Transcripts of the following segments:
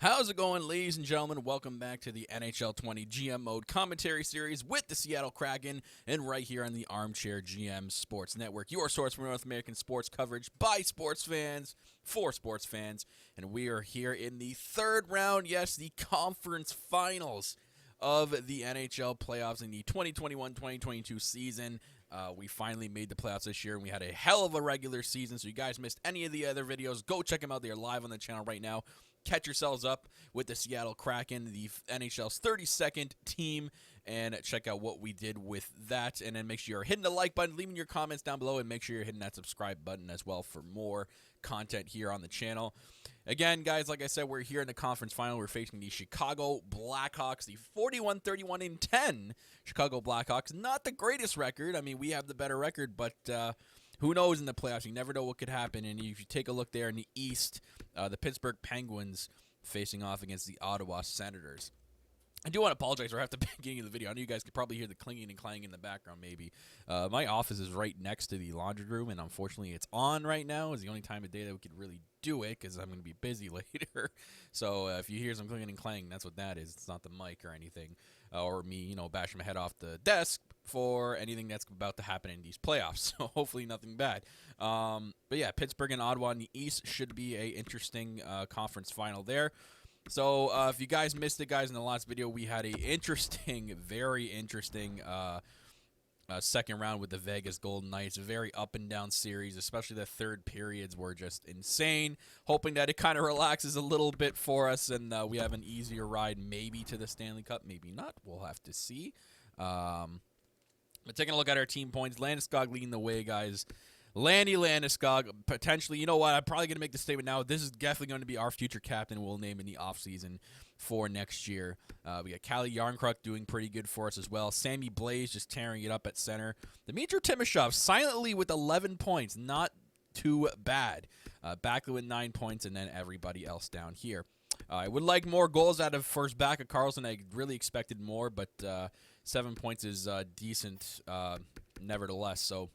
How's it going, ladies and gentlemen? Welcome back to the NHL 20 GM Mode commentary series with the Seattle Kraken and right here on the Armchair GM Sports Network, your source for North American sports coverage by sports fans, for sports fans. And we are here in the third round, yes, the conference finals of the NHL playoffs in the 2021-2022 season. We finally made the playoffs this year, and we had a hell of a regular season. So you guys missed any of the other videos, go check them out. They are live on the channel right now. Catch yourselves up with the Seattle Kraken, the NHL's 32nd team, and check out what we did with that. And then make sure you're hitting the like button, leaving your comments down below, and make sure you're hitting that subscribe button as well for more content here on the channel. Again, guys, like I said, we're here in the conference final. We're facing the Chicago Blackhawks, the 41-31-10 Chicago Blackhawks. Not the greatest record. I mean, we have the better record, but who knows in the playoffs? You never know what could happen. And if you take a look there in the East, the Pittsburgh Penguins facing off against the Ottawa Senators. I do want to apologize for at the beginning of the video. I know you guys could probably hear the clinging and clanging in the background maybe. My office is right next to the laundry room, and unfortunately it's on right now. It's the only time of day that we could really do it because I'm going to be busy later. So if you hear some clinging and clanging, that's what that is. It's not the mic or anything. Or me, bashing my head off the desk for anything that's about to happen in these playoffs. So hopefully nothing bad. But yeah, Pittsburgh and Ottawa in the East should be a interesting conference final there. So if you guys missed it, guys, in the last video, we had a very interesting second round with the Vegas Golden Knights. A very up and down series, especially the third periods were just insane. Hoping that it kind of relaxes a little bit for us and we have an easier ride maybe to the Stanley Cup, maybe not. We'll have to see. But taking a look at our team points, Landeskog leading the way, guys. Landy Landeskog, potentially, you know what, I'm probably going to make the statement now. This is definitely going to be our future captain we'll name in the offseason for next year. We got Calle Jarnkrok doing pretty good for us as well. Sammy Blais just tearing it up at center. Dmitry Timashov silently with 11 points. Not too bad. Backlund with 9 points, and then everybody else down here. I would like more goals out of first back of Carlson. I really expected more, but 7 points is decent nevertheless. So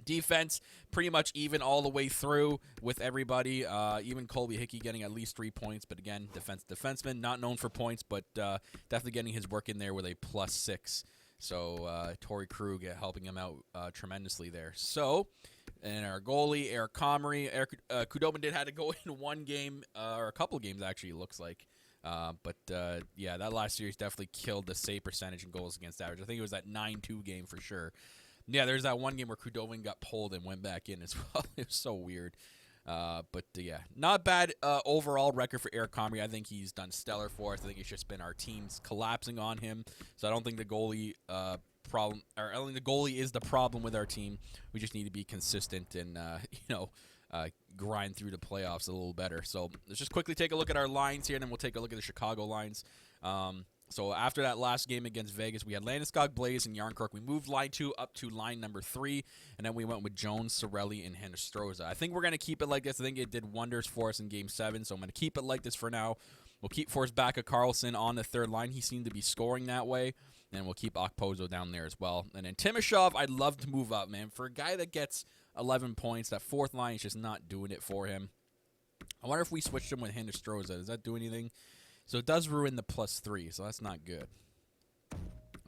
defense, pretty much even all the way through with everybody. Even Colby Hickey getting at least 3 points. But again, defenseman, not known for points, but definitely getting his work in there with a +6. So Torrey Krug helping him out tremendously there. So, and our goalie, Eric Comrie. Eric Khudobin did have to go in one game, or a couple games actually, it looks like. But yeah, that last series definitely killed the save percentage and goals against average. I think it was that 9-2 game for sure. Yeah, there's that one game where Khudobin got pulled and went back in as well. It was so weird. But yeah, not bad overall record for Eric Comrie. I think he's done stellar for us. I think it's just been our teams collapsing on him. So I don't think the goalie problem, or I don't think the goalie is the problem with our team. We just need to be consistent and grind through the playoffs a little better. So let's just quickly take a look at our lines here, and then we'll take a look at the Chicago lines. So after that last game against Vegas, we had Landeskog, Blais, and Jarnkrok. We moved line 2 up to line number 3, and then we went with Jones, Cirelli, and Hinostroza. I think we're going to keep it like this. I think it did wonders for us in Game 7, so I'm going to keep it like this for now. We'll keep Forsbacka Carlson on the third line. He seemed to be scoring that way, and we'll keep Okposo down there as well. And then Timashov, I'd love to move up, man. For a guy that gets 11 points, that fourth line is just not doing it for him. I wonder if we switched him with Hinostroza. Does that do anything? So it does ruin the +3, so that's not good.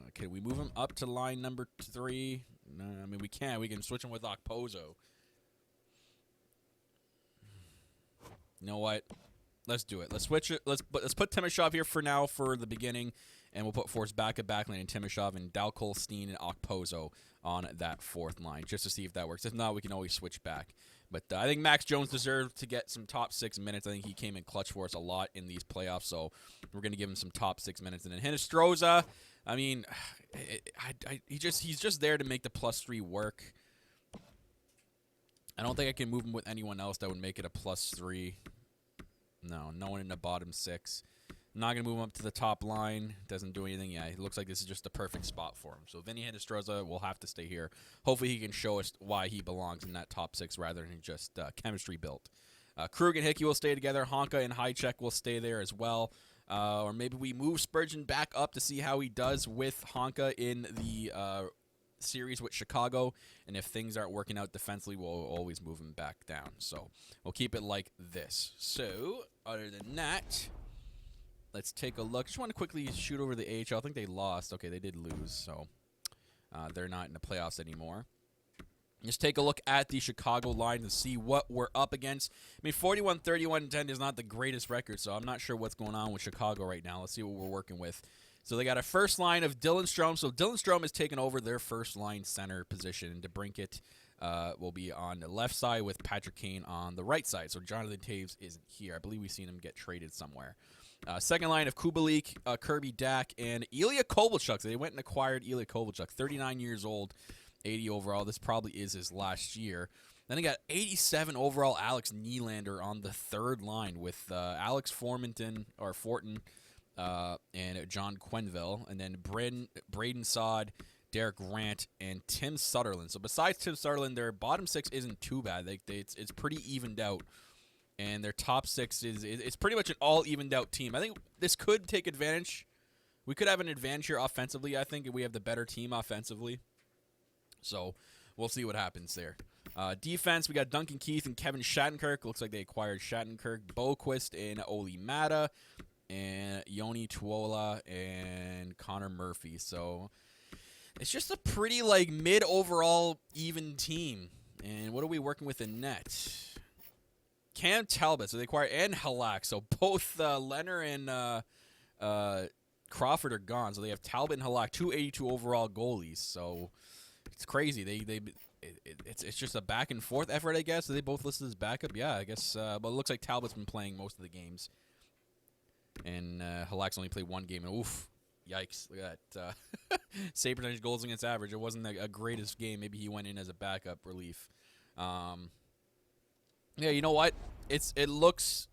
Okay, we move him up to line number 3. No, I mean, we can. We can switch him with Okposo. You know what? Let's do it. Let's switch it. Let's put Timashov here for now for the beginning, and we'll put Forsbacka, Backlund, and Timashov, and Dalcol, Steen, and Okposo on that fourth line, just to see if that works. If not, we can always switch back. But I think Max Jones deserved to get some top 6 minutes. I think he came in clutch for us a lot in these playoffs, so we're going to give him some top 6 minutes. And then Hinostroza, I mean, he's just there to make the +3 work. I don't think I can move him with anyone else that would make it a +3. No one in the bottom 6. I'm not going to move him up to the top line. Doesn't do anything. Yeah, it looks like this is just the perfect spot for him. So Vinny Hinostroza will have to stay here. Hopefully he can show us why he belongs in that top 6 rather than just chemistry built. Krug and Hickey will stay together. Honka and Hychek will stay there as well. Or maybe we move Spurgeon back up to see how he does with Honka in the series with Chicago. And if things aren't working out defensively, we'll always move him back down. So we'll keep it like this. So other than that, let's take a look. Just want to quickly shoot over the AHL. I think they lost. Okay, they did lose, so they're not in the playoffs anymore. Just take a look at the Chicago line to see what we're up against. I mean, 41-31-10 is not the greatest record, so I'm not sure what's going on with Chicago right now. Let's see what we're working with. So they got a first line of Dylan Strome. So Dylan Strome has taken over their first line center position. And DeBrincat will be on the left side with Patrick Kane on the right side. So Jonathan Taves isn't here. I believe we've seen him get traded somewhere. Second line of Kubalik, Kirby Dak, and Ilya Kovalchuk. So they went and acquired Ilya Kovalchuk, 39 years old. 80 overall. This probably is his last year. Then they got 87 overall Alex Nylander on the third line with Alex Forton, and John Quenneville. And then Braden Saad, Derek Grant, and Tim Sutherland. So besides Tim Sutherland, their bottom six isn't too bad. It's pretty evened out. And their top six it's pretty much an all evened out team. I think this could take advantage. We could have an advantage here offensively, I think, if we have the better team offensively. So we'll see what happens there. Defense, we got Duncan Keith and Kevin Shattenkirk. Looks like they acquired Shattenkirk, Boquist, and Oli Mata, and Yoni Tuola, and Connor Murphy. So it's just a pretty, mid-overall even team. And what are we working with in net? Cam Talbot, so they acquired, and Halak. So both Leonard and Crawford are gone. So they have Talbot and Halak, 282 overall goalies. So it's crazy. It's just a back and forth effort, I guess. Are they both listed as backup? Yeah, I guess. But it looks like Talbot's been playing most of the games, and Halak's only played one game. And oof, yikes! Look at that. Save percentage, goals against average. It wasn't a greatest game. Maybe he went in as a backup relief. Yeah, you know what? It looks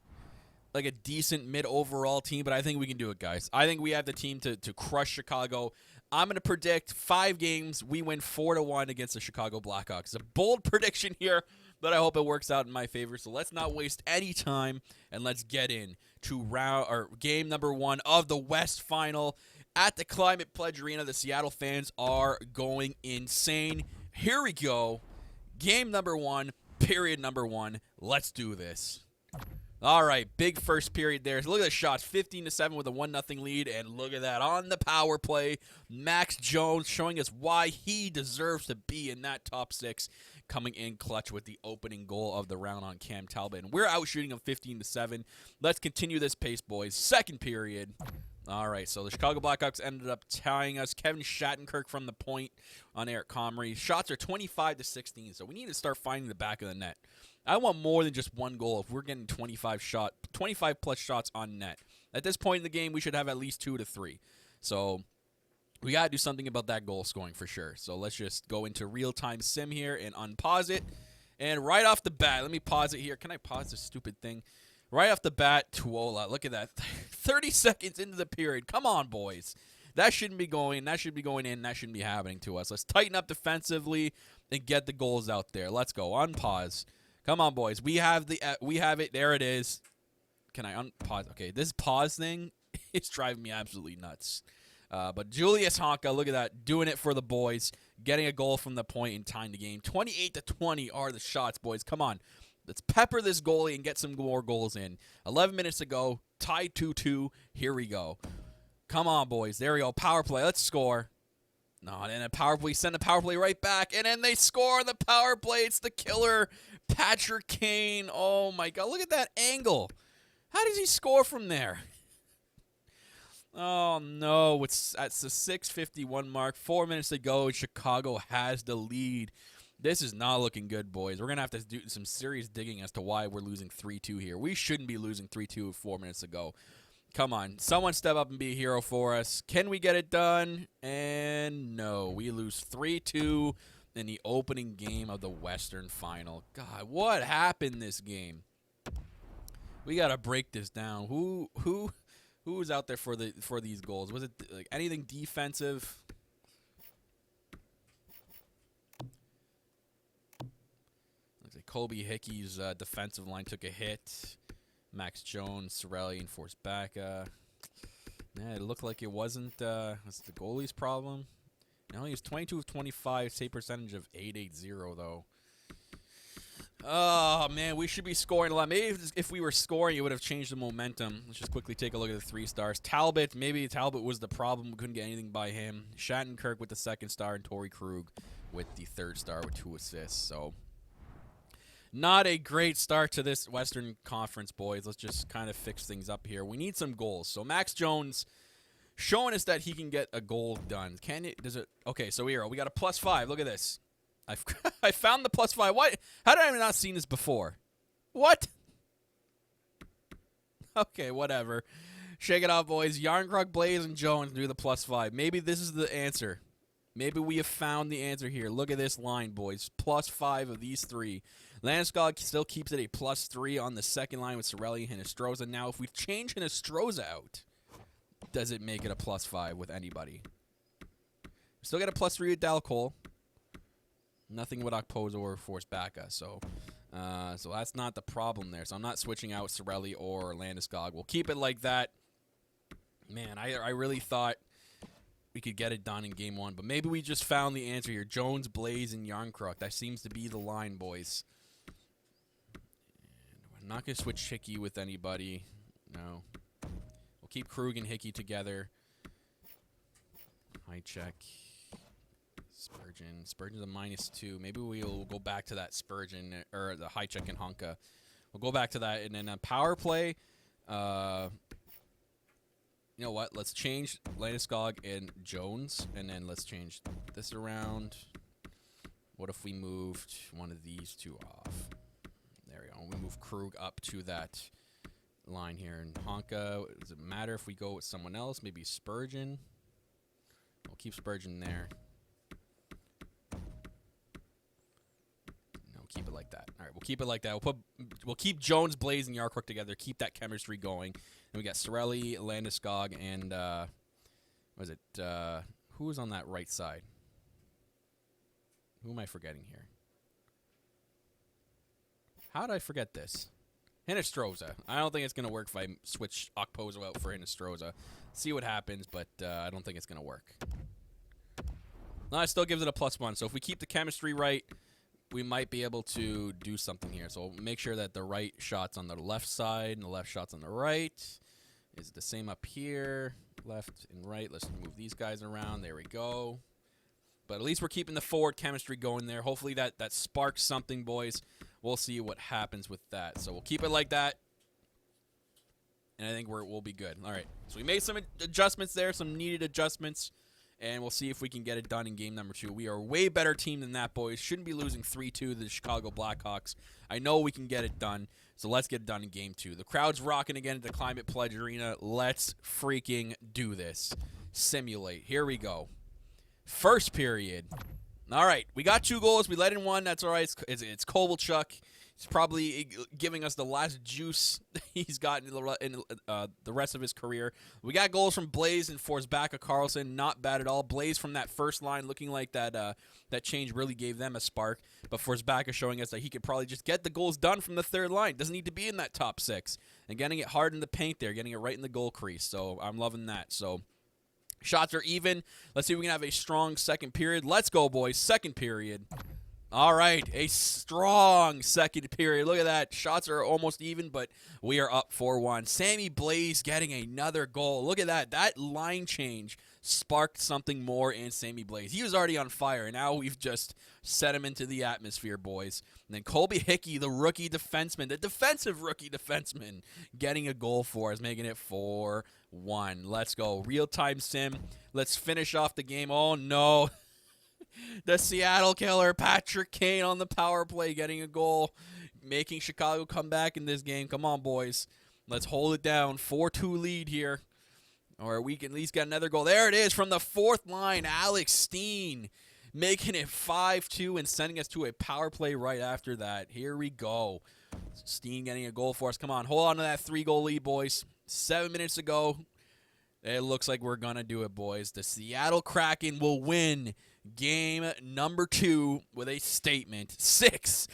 like a decent mid overall team, but I think we can do it, guys. I think we have the team to crush Chicago. I'm going to predict 5 games. We win 4-1 against the Chicago Blackhawks. It's a bold prediction here, but I hope it works out in my favor. So let's not waste any time, and let's get in to game number 1 of the West Final at the Climate Pledge Arena. The Seattle fans are going insane. Here we go. Game number 1, period number 1. Let's do this. All right, big first period there. So look at the shots, 15-7 with a 1-0 lead, and look at that on the power play. Max Jones showing us why he deserves to be in that top 6, coming in clutch with the opening goal of the round on Cam Talbot. And we're out shooting him 15-7. Let's continue this pace, boys. Second period. All right, so the Chicago Blackhawks ended up tying us. Kevin Shattenkirk from the point on Eric Comrie. Shots are 25-16, so we need to start finding the back of the net. I want more than just one goal. If we're getting 25-plus shots on net. At this point in the game, we should have at least 2 to 3. So we got to do something about that goal scoring for sure. So let's just go into real-time sim here and unpause it. And right off the bat, let me pause it here. Can I pause this stupid thing? Right off the bat, Tuola. Look at that. 30 seconds into the period. Come on, boys. That shouldn't be going. That should be going in. That shouldn't be happening to us. Let's tighten up defensively and get the goals out there. Let's go. Unpause. Come on, boys. We have it. There it is. Can I unpause? Okay, this pause thing is driving me absolutely nuts. But Julius Honka, look at that, doing it for the boys, getting a goal from the point and tying the game. 28-20 are the shots, boys. Come on. Let's pepper this goalie and get some more goals in. 11 minutes to go. Tied 2-2. Here we go. Come on, boys. There we go. Power play. Let's score. No, and then a power play. Send a power play right back, and then they score on the power play. It's the killer, Patrick Kane. Oh, my God. Look at that angle. How does he score from there? Oh, no. It's the 6:51 mark. 4 minutes to go. Chicago has the lead. This is not looking good, boys. We're going to have to do some serious digging as to why we're losing 3-2 here. We shouldn't be losing 3-2 with 4 minutes to go. Come on. Someone step up and be a hero for us. Can we get it done? And no. We lose 3-2 in the opening game of the Western Final. God, what happened this game? We got to break this down. Who was out there for these goals? Was it like anything defensive? Looks like Colby Hickey's defensive line took a hit. Max Jones, Sorelli, and Force back. Yeah, it looked like it wasn't it's the goalie's problem. No, he was 22 of 25, save percentage of .880 though. Oh, man, we should be scoring a lot. Maybe if we were scoring, it would have changed the momentum. Let's just quickly take a look at the 3 stars. Talbot, maybe Talbot was the problem. We couldn't get anything by him. Shattenkirk with the 2nd star, and Torrey Krug with the 3rd star with 2 assists. So, not a great start to this Western Conference, boys. Let's just kind of fix things up here. We need some goals. So, Max Jones showing us that he can get a goal done. Can it? Does it? Okay, so we got a +5. Look at this. I found the +5. What? How did I have not seen this before? What? Okay, whatever. Shake it off, boys. Yarncroc, Blaze, and Jones do the +5. Maybe this is the answer. Maybe we have found the answer here. Look at this line, boys. +5 of these 3. Landeskog still keeps it a +3 on the 2nd line with Cirelli and Hinostroza. Now, if we change Hinostroza out, does it make it a +5 with anybody? Still got a +3 with Dal Cole. Nothing with Okposo or Forsbacka, so that's not the problem there. So I'm not switching out Cirelli or Landeskog. We'll keep it like that. Man, I really thought we could get it done in Game 1, but maybe we just found the answer here. Jones, Blaze, and Yarncroc. That seems to be the line, boys. And I'm not going to switch Hickey with anybody. No. We'll keep Krug and Hickey together. High check. Spurgeon's a -2. Maybe we'll go back to that Spurgeon or the high check and Honka. We'll go back to that, and then a power play. You know what? Let's change Landeskog and Jones, and then let's change this around. What if we moved one of these 2 off? There we go. We move Krug up to that line here, and Honka. Does it matter if we go with someone else? Maybe Spurgeon. We'll keep Spurgeon there. Keep it like that. All right, we'll keep it like that. We'll keep Jones, Blaze, and Yarncroc together. Keep that chemistry going. And we got Cirelli, Landeskog, and what was it? Who was on that right side? Who am I forgetting here? How did I forget this? Hinostroza. I don't think it's gonna work if I switch Okposo out for Hinostroza. See what happens, but I don't think it's gonna work. No, it still gives it a +1. So if we keep the chemistry right, we might be able to do something here. So make sure that the right shot's on the left side and the left shot's on the right. Is the same up here, left and right. Let's move these guys around. There we go. But at least we're keeping the forward chemistry going there. Hopefully that sparks something, boys. We'll see what happens with that. So we'll keep it like that. And I think we'll be good. All right. So we made some adjustments there, some needed adjustments. And we'll see if we can get it done in game number 2. We are a way better team than that, boys. Shouldn't be losing 3-2 to the Chicago Blackhawks. I know we can get it done, so let's get it done in game 2. The crowd's rocking again at the Climate Pledge Arena. Let's freaking do this. Simulate. Here we go. First period. All right, we got 2 goals. We let in 1. That's all right. It's Kovalchuk. He's probably giving us the last juice he's gotten in the rest of his career. We got goals from Blaze and Forsbacka Carlson. Not bad at all. Blaze from that first line looking like that change really gave them a spark. But Forsbacka showing us that he could probably just get the goals done from the 3rd line. Doesn't need to be in that top 6. And getting it hard in the paint there, getting it right in the goal crease. So I'm loving that. So shots are even. Let's see if we can have a strong second period. Let's go, boys. Second period. All right, a strong second period. Look at that. Shots are almost even, but we are up 4-1. Sammy Blaze getting another goal. Look at that. That line change sparked something more in Sammy Blaze. He was already on fire, and now we've just set him into the atmosphere, boys. And then Colby Hickey, the rookie defenseman, the defensive rookie defenseman, getting a goal for us, making it 4-1. Let's go. Real-time sim. Let's finish off the game. Oh, no. The Seattle killer, Patrick Kane on the power play, getting a goal, making Chicago come back in this game. Come on, boys. Let's hold it down. 4-2 lead here. Or we can at least get another goal. There it is from the 4th line. Alex Steen making it 5-2 and sending us to a power play right after that. Here we go. Steen getting a goal for us. Come on, hold on to that 3-goal lead, boys. 7 minutes ago. It looks like we're going to do it, boys. The Seattle Kraken will win game number 2 with a statement. 6-2.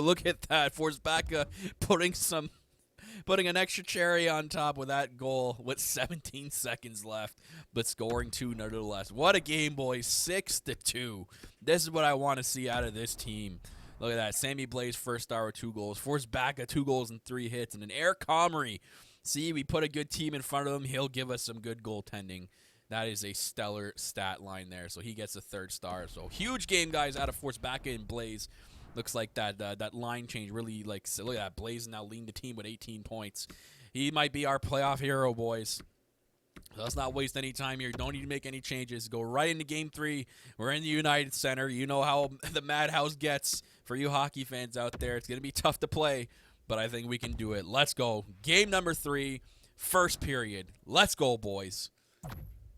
Look at that. Forsbacka putting an extra cherry on top with that goal with 17 seconds left, but scoring 2 nonetheless. What a game, boys. 6-2. This is what I want to see out of this team. Look at that. Sammy Blais, first star with 2 goals. Forsbacka, 2 goals and 3 hits. And then Eric Comrie. See, we put a good team in front of him. He'll give us some good goaltending. That is a stellar stat line there. So he gets a 3rd star. So huge game, guys, out of Forsbacka and Blais. Looks like that line change really, like, so look at that. Blais now leading the team with 18 points. He might be our playoff hero, boys. So let's not waste any time here. Don't need to make any changes. Go right into Game 3. We're in the United Center. You know how the madhouse gets for you hockey fans out there. It's going to be tough to play, but I think we can do it. Let's go. Game number 3, first period. Let's go, boys.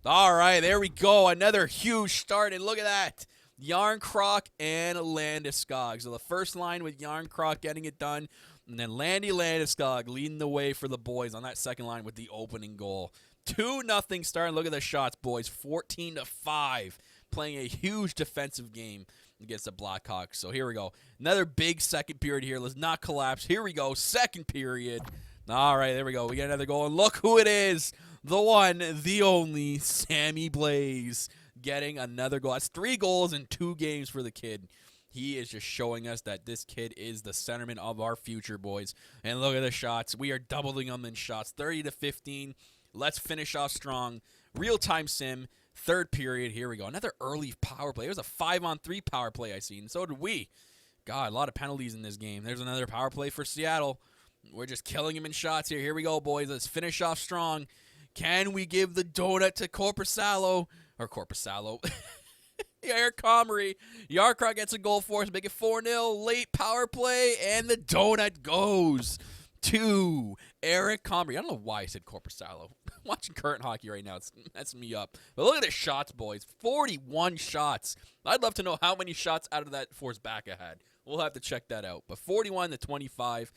All right, there we go. Another huge start, and look at that. Yarncroc and Landeskog. So the first line with Yarncroc getting it done, and then Landy Landeskog leading the way for the boys on that second line with the opening goal. 2-0 start. And look at the shots, boys. 14-5. Playing a huge defensive game against the Blackhawks. So here we go. Another big second period here. Let's not collapse. Here we go. Second period. All right, there we go. We get another goal. And look who it is. The one, the only, Sammy Blais getting another goal. That's 3 goals in 2 games for the kid. He is just showing us that this kid is the centerman of our future, boys. And look at the shots. We are doubling them in shots. 30-15. Let's finish off strong. Real-time sim. Third period. Here we go. Another early power play. It was a 5-on-3 power play I seen. So did we. God, a lot of penalties in this game. There's another power play for Seattle. We're just killing him in shots here. Here we go, boys. Let's finish off strong. Can we give the donut to Korpisalo? Or Korpisalo. Eric Comrie. Yarncroc gets a goal for us. Make it 4-0. Late power play. And the donut goes to Eric Comrie. I don't know why I said Korpisalo. Watching current hockey right now, it's messing me up. But look at the shots, boys. 41 shots. I'd love to know how many shots out of that Forsbacka had. We'll have to check that out. But 41-25, 4-0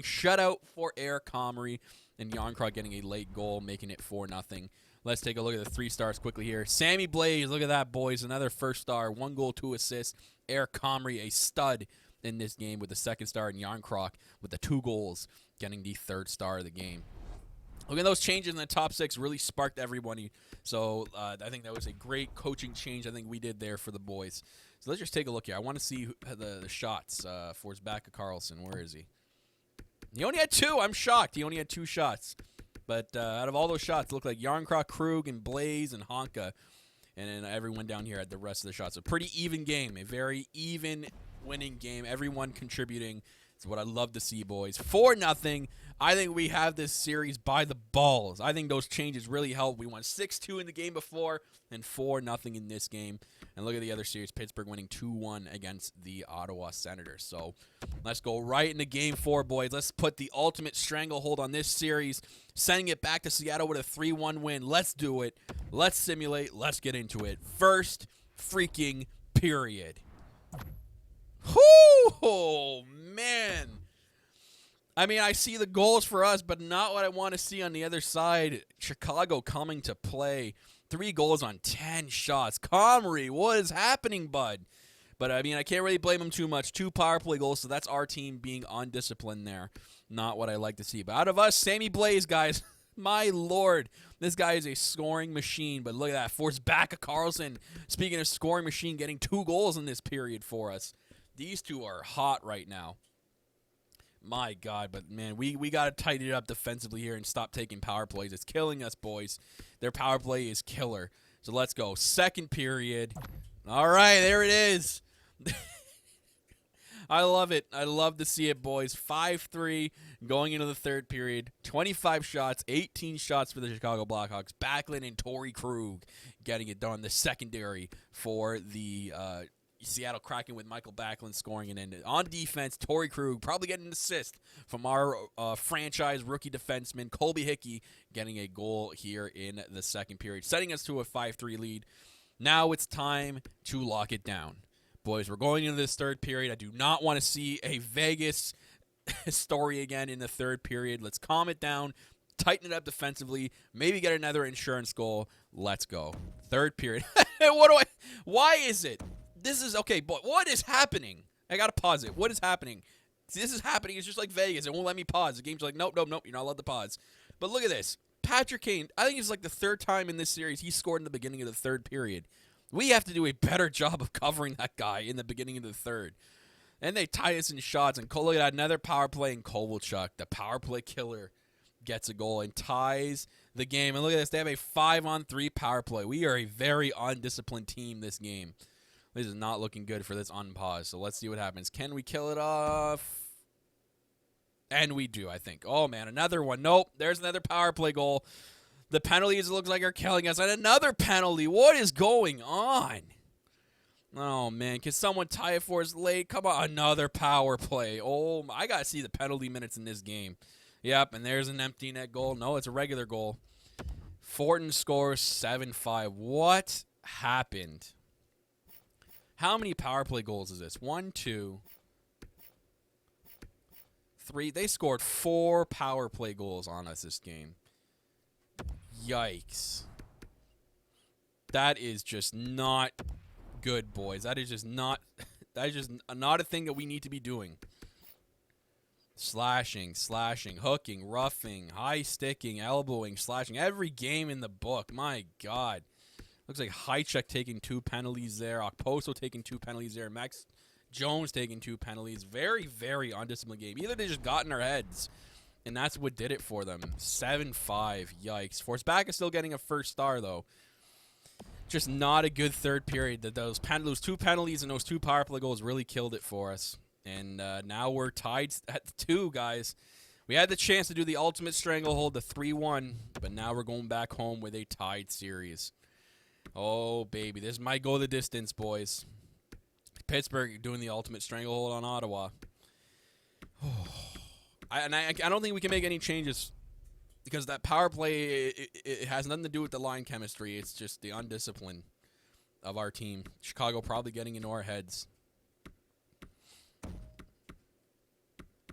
shutout for Eric Comrie, and Yarncroc getting a late goal, making it 4-0. Let's take a look at the 3 stars quickly here. Sammy Blais, look at that, boys. Another first star, 1 goal, 2 assists. Eric Comrie, a stud in this game with the 2nd star, and Yarncroc with the 2 goals, getting the 3rd star of the game. Look at those changes in the top 6 really sparked everybody. So I think that was a great coaching change I think we did there for the boys. So let's just take a look here. I want to see the shots. Forsbacka Karlsson, where is he? He only had 2. I'm shocked. He only had 2 shots. But out of all those shots, it looked like Yarncroc, Krug, and Blais, and Honka. And then everyone down here had the rest of the shots. A pretty even game. A very even winning game. Everyone contributing. It's what I love to see, boys. 4-0. I think we have this series by the balls. I think those changes really helped. We won 6-2 in the game before and 4-0 in this game. And look at the other series. Pittsburgh winning 2-1 against the Ottawa Senators. So let's go right into Game 4, boys. Let's put the ultimate stranglehold on this series, sending it back to Seattle with a 3-1 win. Let's do it. Let's simulate. Let's get into it. First freaking period. Oh, man. I mean, I see the goals for us, but not what I want to see on the other side. Chicago coming to play. 3 goals on 10 shots. Comrie, what is happening, bud? But, I mean, I can't really blame him too much. 2 power play goals, so that's our team being undisciplined there. Not what I like to see. But out of us, Sammy Blais, guys, my Lord. This guy is a scoring machine. But look at that. Forsbacka Karlsson, speaking of scoring machine, getting 2 goals in this period for us. These 2 are hot right now. My God, but, man, we got to tighten it up defensively here and stop taking power plays. It's killing us, boys. Their power play is killer. So let's go. Second period. All right, there it is. I love it. I love to see it, boys. 5-3 going into the third period. 25 shots, 18 shots for the Chicago Blackhawks. Backlund and Torrey Krug getting it done. The secondary for the Seattle Kraken with Michael Backlund scoring and ended. On defense, Torrey Krug probably getting an assist from our franchise rookie defenseman, Colby Hickey, getting a goal here in the second period, setting us to a 5-3 lead. Now it's time to lock it down. Boys, we're going into this third period. I do not want to see a Vegas story again in the third period. Let's calm it down, tighten it up defensively, maybe get another insurance goal. Let's go. Third period. Why is it? This is, okay, but what is happening? I got to pause it. What is happening? See, this is happening. It's just like Vegas. It won't let me pause. The game's like, nope, you're not allowed to pause. But look at this. Patrick Kane, I think it's like the third time in this series he scored in the beginning of the third period. We have to do a better job of covering that guy in the beginning of the third. And they tie us in shots. And look at that, another power play in Kovalchuk. The power play killer gets a goal and ties the game. And look at this. They have a 5-on-3 power play. We are a very undisciplined team this game. This is not looking good for this unpause. So let's see what happens. Can we kill it off? And we do, I think. Oh, man, another one. Nope, there's another power play goal. The penalties, it looks like, are killing us. And another penalty. What is going on? Oh, man, can someone tie it for us late? Come on, another power play. Oh, I got to see the penalty minutes in this game. Yep, and there's an empty net goal. No, it's a regular goal. Fortin scores 7-5. What happened? How many power play goals is this? 1, 2, 3. They scored 4 power play goals on us this game. Yikes. That is just not good, boys. That is just not a thing that we need to be doing. Slashing, hooking, roughing, high sticking, elbowing, slashing. Every game in the book. My God. Looks like Hychek taking 2 penalties there. Okposo taking 2 penalties there. Max Jones taking 2 penalties. Very, very undisciplined game. Either they just got in our heads, and that's what did it for them. 7-5. Yikes. Forsback is still getting a first star, though. Just not a good third period. Those 2 penalties and those 2 power play goals really killed it for us. And now we're tied at 2, guys. We had the chance to do the ultimate stranglehold, the 3-1, but now we're going back home with a tied series. Oh, baby. This might go the distance, boys. Pittsburgh doing the ultimate stranglehold on Ottawa. I don't think we can make any changes because that power play, it has nothing to do with the line chemistry. It's just the undiscipline of our team. Chicago probably getting into our heads.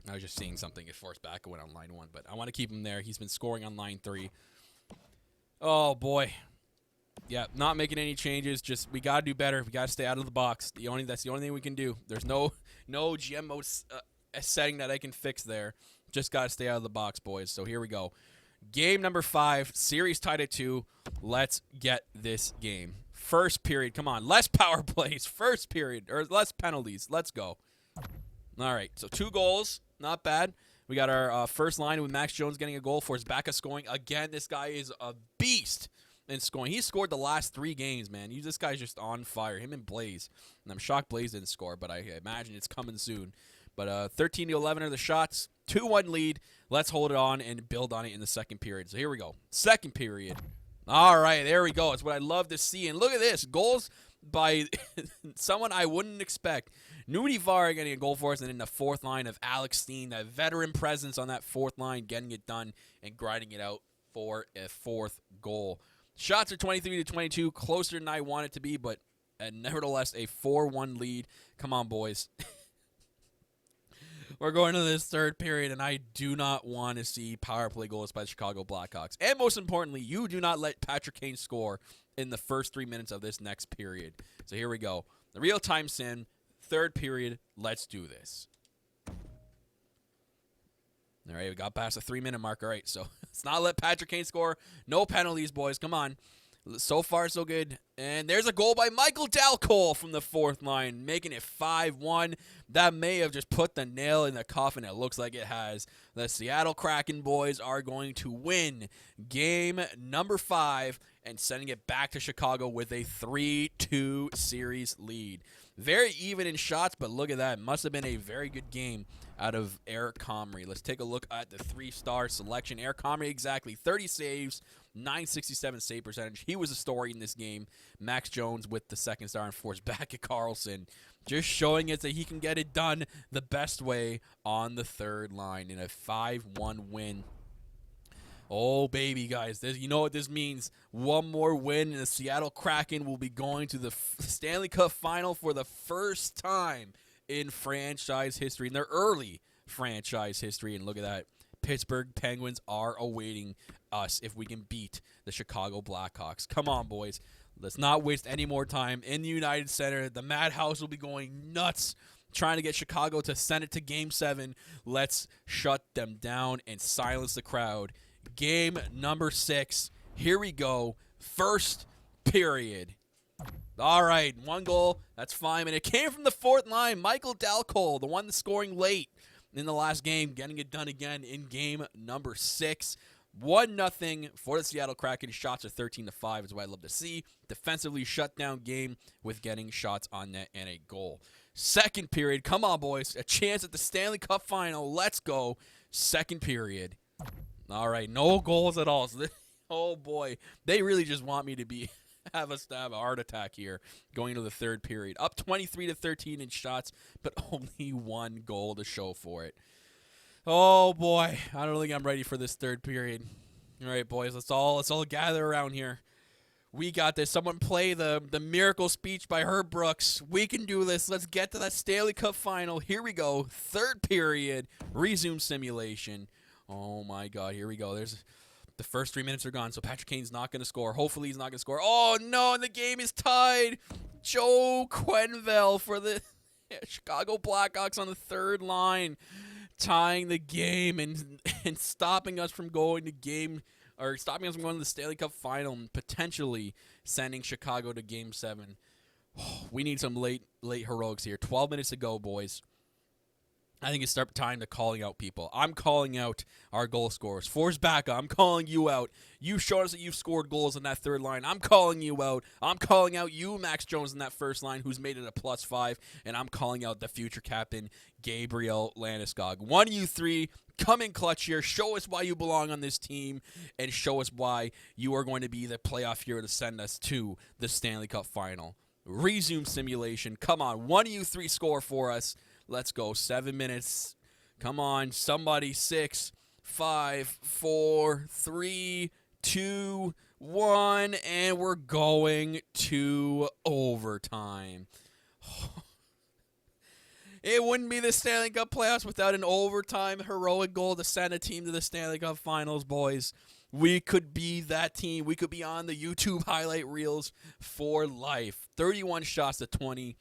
I was just seeing something. It forced back went on line 1, but I want to keep him there. He's been scoring on line 3. Oh, boy. Yeah, not making any changes. Just we got to do better. We got to stay out of the box. That's the only thing we can do. There's no GM mode setting that I can fix there. Just got to stay out of the box, boys. So here we go. Game number 5, series tied at 2. Let's get this game. First period. Come on, less power plays. First period, or less penalties. Let's go. All right, so 2 goals. Not bad. We got our first line with Max Jones getting a goal. Forsbacka scoring. Again, this guy is a beast in scoring. He scored the last 3 games, man. This guy's just on fire. Him and Blaze. And I'm shocked Blaze didn't score, but I imagine it's coming soon. But 13-11 are the shots. 2-1 lead. Let's hold it on and build on it in the second period. So here we go. Second period. All right, there we go. It's what I love to see. And look at this. Goals by someone I wouldn't expect. Nudi Vara getting a goal for us, and in the fourth line of Alex Steen, that veteran presence on that fourth line, getting it done and grinding it out for a 4th goal. Shots are 23-22, closer than I want it to be, but nevertheless, a 4-1 lead. Come on, boys. We're going to this third period, and I do not want to see power play goals by the Chicago Blackhawks. And most importantly, you do not let Patrick Kane score in the first 3 minutes of this next period. So here we go. The real-time sim, third period. Let's do this. All right, we got past the 3-minute mark. All right, so let's not let Patrick Kane score. No penalties, boys. Come on. So far, so good. And there's a goal by Michael Dalcol from the fourth line, making it 5-1. That may have just put the nail in the coffin. It looks like it has. The Seattle Kraken boys are going to win game number 5 and sending it back to Chicago with a 3-2 series lead. Very even in shots, but look at that. Must have been a very good game out of Eric Comrie. Let's take a look at the 3-star selection. Eric Comrie, exactly 30 saves, 967 save percentage. He was a story in this game. Max Jones with the 2nd star and Forsbacka Carlson. Just showing us that he can get it done the best way on the third line in a 5-1 win. Oh, baby, guys. You know what this means. One more win, and the Seattle Kraken will be going to the Stanley Cup Final for the first time in franchise history, in their early franchise history. And look at that. Pittsburgh Penguins are awaiting us if we can beat the Chicago Blackhawks. Come on, boys. Let's not waste any more time in the United Center. The Madhouse will be going nuts trying to get Chicago to send it to Game 7. Let's shut them down and silence the crowd. Game number 6. Here we go. First period. All right, 1 goal. That's fine. And it came from the fourth line. Michael Dalcol, the one that's scoring late in the last game, getting it done again in game number 6. 1-0 for the Seattle Kraken. Shots are 13-5 is what I love to see. Defensively shut down game with getting shots on net and a goal. Second period. Come on, boys. A chance at the Stanley Cup final. Let's go. Second period. All right, no goals at all. So oh, boy. They really just want me to have us to have a heart attack here going into the third period. Up 23-13 in shots, but only 1 goal to show for it. Oh, boy. I don't think I'm ready for this third period. All right, boys. Let's all gather around here. We got this. Someone play the miracle speech by Herb Brooks. We can do this. Let's get to that Stanley Cup final. Here we go. Third period. Resume simulation. Oh, my God. Here we go. The first 3 minutes are gone, so Patrick Kane's not going to score. Hopefully he's not going to score. Oh, no, and the game is tied. Joe Quenneville for the Chicago Blackhawks on the third line, tying the game and stopping us from going to stopping us from going to the Stanley Cup final and potentially sending Chicago to Game 7. Oh, we need some late heroics here. 12 minutes to go, boys. I think it's time to calling out people. I'm calling out our goal scorers. Forsbacka, I'm calling you out. You showed us that you've scored goals in that third line. I'm calling you out. I'm calling out you, Max Jones, in that first line, who's made it a +5. And I'm calling out the future captain, Gabriel Landeskog. One of you three, come in clutch here. Show us why you belong on this team. And show us why you are going to be the playoff hero to send us to the Stanley Cup final. Resume simulation. Come on. One of you three score for us. Let's go. 7 minutes. Come on. Somebody. 6, 5, 4, 3, 2, 1. And we're going to overtime. It wouldn't be the Stanley Cup playoffs without an overtime heroic goal to send a team to the Stanley Cup finals, boys. We could be that team. We could be on the YouTube highlight reels for life. 31 shots to 20.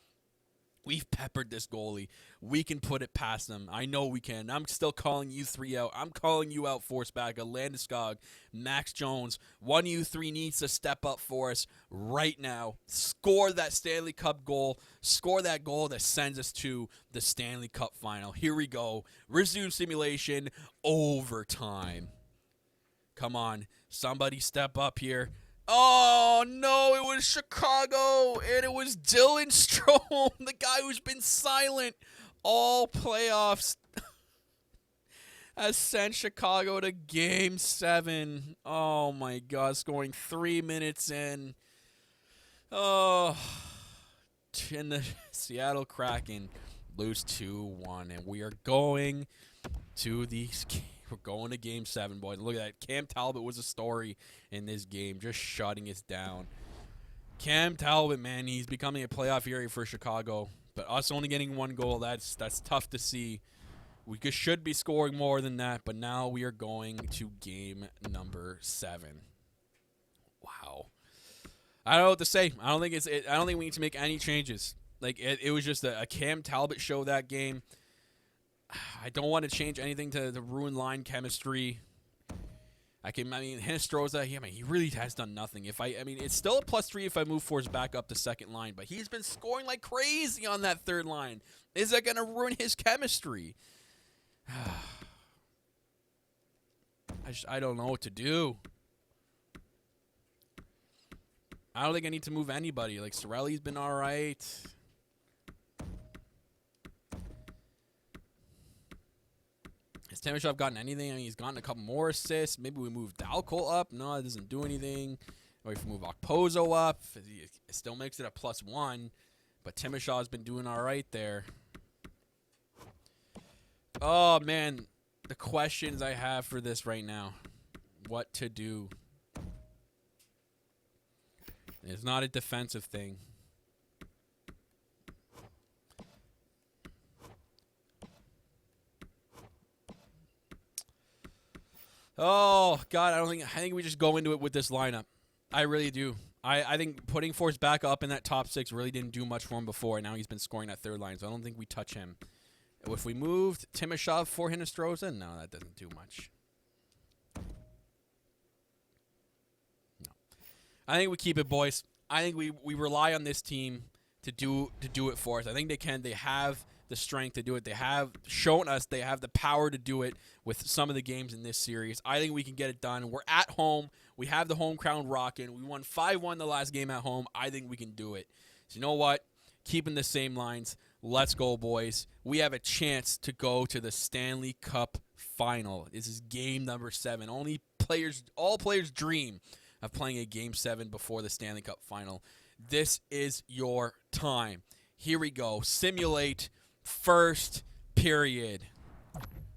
We've peppered this goalie. We can put it past them. I know we can. I'm still calling you three out. I'm calling you out, Forsbacka, Landeskog, Max Jones. One of you three needs to step up for us right now. Score that Stanley Cup goal. Score that goal that sends us to the Stanley Cup final. Here we go. Resume simulation. Overtime. Come on. Somebody step up here. Oh, no, it was Chicago, and it was Dylan Strome, the guy who's been silent all playoffs, has sent Chicago to Game 7. Oh, my God, scoring 3 minutes in. Oh, and the Seattle Kraken lose 2-1, and we are going to these games. We're going to Game 7, boys. Look at that. Cam Talbot was a story in this game, just shutting us down. Cam Talbot, man, he's becoming a playoff hero for Chicago. But us only getting 1 goal, that's tough to see. We should be scoring more than that, but now we are going to game number 7. Wow. I don't know what to say. I don't think we need to make any changes. Like it was just a Cam Talbot show that game. I don't want to change anything to ruin line chemistry. Hinestroza, he really has done nothing. It's still a +3 if I move Forsberg back up to second line, but he's been scoring like crazy on that third line. Is that going to ruin his chemistry? I don't know what to do. I don't think I need to move anybody. Like, Cirelli's been all right. Has Timashov gotten anything? He's gotten a couple more assists. Maybe we move Dalcol up. No, it doesn't do anything. Or if we move Okposo up, it still makes it a +1. But Timashaw's been doing all right there. Oh, man. The questions I have for this right now. What to do. It's not a defensive thing. Oh, God, I think we just go into it with this lineup. I really do. I think putting Force back up in that top 6 really didn't do much for him before, and now he's been scoring that third line, so I don't think we touch him. If we moved Timashov for Hinestroza, no, that doesn't do much. No. I think we keep it, boys. I think we rely on this team to do it for us. I think they can. They have the strength to do it. They have shown us they have the power to do it with some of the games in this series. I think we can get it done. We're at home. We have the home crowd rocking. We won 5-1 the last game at home. I think we can do it. So you know what? Keeping the same lines. Let's go, boys. We have a chance to go to the Stanley Cup final. This is game number 7. All players dream of playing a game 7 before the Stanley Cup final. This is your time. Here we go. Simulate first period.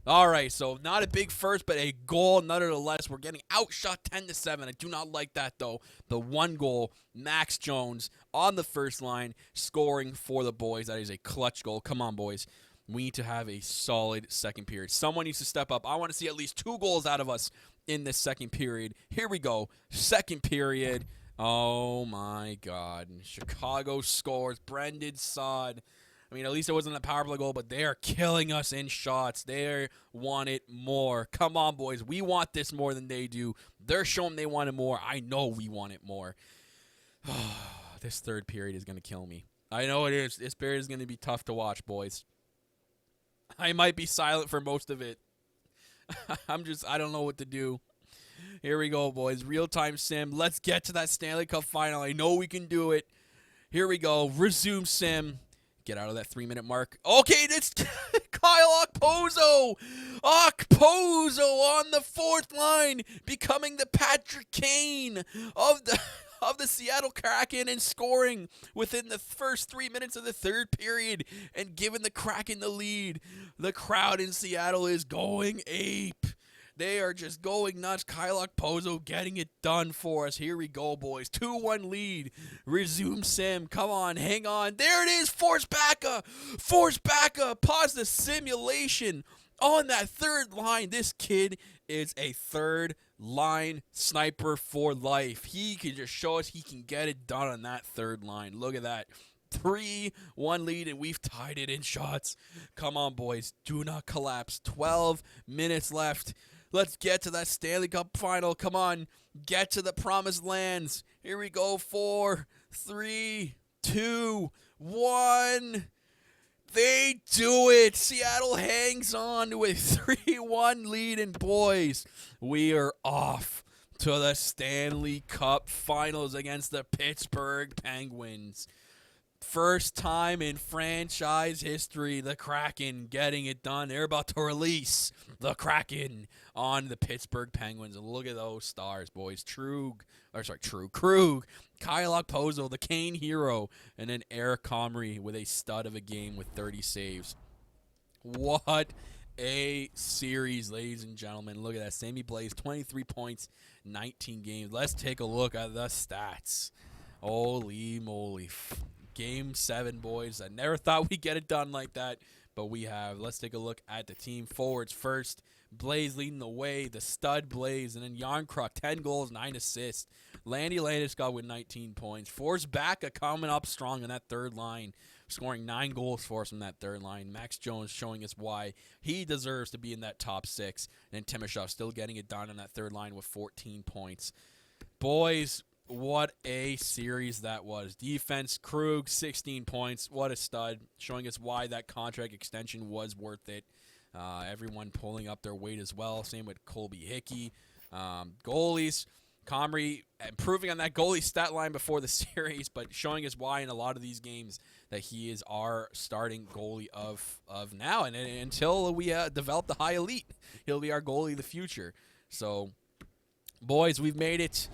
All right, so not a big first, but a goal nonetheless. We're getting outshot 10-7. I do not like that, though. The one goal, Max Jones on the first line, scoring for the boys. That is a clutch goal. Come on, boys. We need to have a solid second period. Someone needs to step up. I want to see at least 2 goals out of us in this second period. Here we go. Second period. Oh, my God. Chicago scores. Brendan Saad. I mean, at least it wasn't a power play goal, but they are killing us in shots. They want it more. Come on, boys. We want this more than they do. They're showing they want it more. I know we want it more. This third period is going to kill me. I know it is. This period is going to be tough to watch, boys. I might be silent for most of it. I don't know what to do. Here we go, boys. Real-time sim. Let's get to that Stanley Cup final. I know we can do it. Here we go. Resume sim. Get out of that 3-minute mark. Okay, it's Kyle Okposo. Okposo on the fourth line, becoming the Patrick Kane of the Seattle Kraken and scoring within the first 3 minutes of the third period and giving the Kraken the lead. The crowd in Seattle is going ape. They are just going nuts. Kyle Okposo getting it done for us. Here we go, boys. 2-1 lead. Resume sim. Come on. Hang on. There it is. Force Bacca. Pause the simulation on that third line. This kid is a third line sniper for life. He can just show us he can get it done on that third line. Look at that. 3-1 lead, and we've tied it in shots. Come on, boys. Do not collapse. 12 minutes left. Let's get to that Stanley Cup final. Come on. Get to the promised lands. Here we go. 4, 3, 2, 1. They do it. Seattle hangs on to a 3-1 lead. And boys, we are off to the Stanley Cup finals against the Pittsburgh Penguins. First time in franchise history, the Kraken getting it done. They're about to release the Kraken on the Pittsburgh Penguins. And look at those stars, boys. Krug, Kyle Okposo, the Kane hero, and then Eric Comrie with a stud of a game with 30 saves. What a series, ladies and gentlemen. Look at that. Sammy Blais, 23 points, 19 games. Let's take a look at the stats. Holy moly. Game 7, boys. I never thought we'd get it done like that, but we have. Let's take a look at the team forwards first. Blaze leading the way, the stud Blaze, and then Yarncroc, 10 goals, 9 assists. Landy Landeskog with 19 points. Force Bacca coming up strong in that third line, scoring 9 goals for us from that third line. Max Jones showing us why he deserves to be in that top 6. And Timashov still getting it done on that third line with 14 points. Boys, what a series that was. Defense, Krug, 16 points. What a stud. Showing us why that contract extension was worth it. Everyone pulling up their weight as well. Same with Colby Hickey. Goalies, Comrie improving on that goalie stat line before the series, but showing us why in a lot of these games that he is our starting goalie of now. And until we develop the high elite, he'll be our goalie of the future. So, boys, we've made it.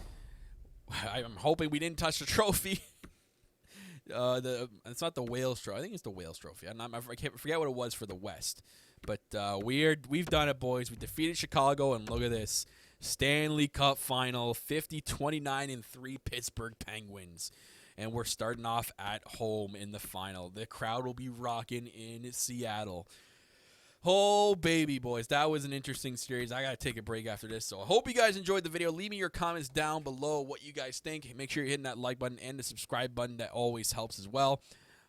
I'm hoping we didn't touch the trophy. It's not the Wales Trophy. I think it's the Wales Trophy. I forget what it was for the West. But we've done it, boys. We defeated Chicago, and look at this. Stanley Cup final, 50-29-3 Pittsburgh Penguins. And we're starting off at home in the final. The crowd will be rocking in Seattle. Oh, baby, boys. That was an interesting series. I got to take a break after this. So I hope you guys enjoyed the video. Leave me your comments down below what you guys think. Make sure you're hitting that like button and the subscribe button. That always helps as well.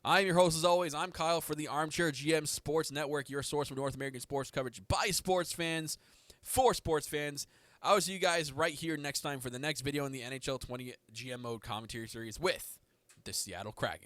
I'm your host, as always. I'm Kyle for the Armchair GM Sports Network, your source for North American sports coverage by sports fans, for sports fans. I will see you guys right here next time for the next video in the NHL 20 GM Mode commentary series with the Seattle Kraken.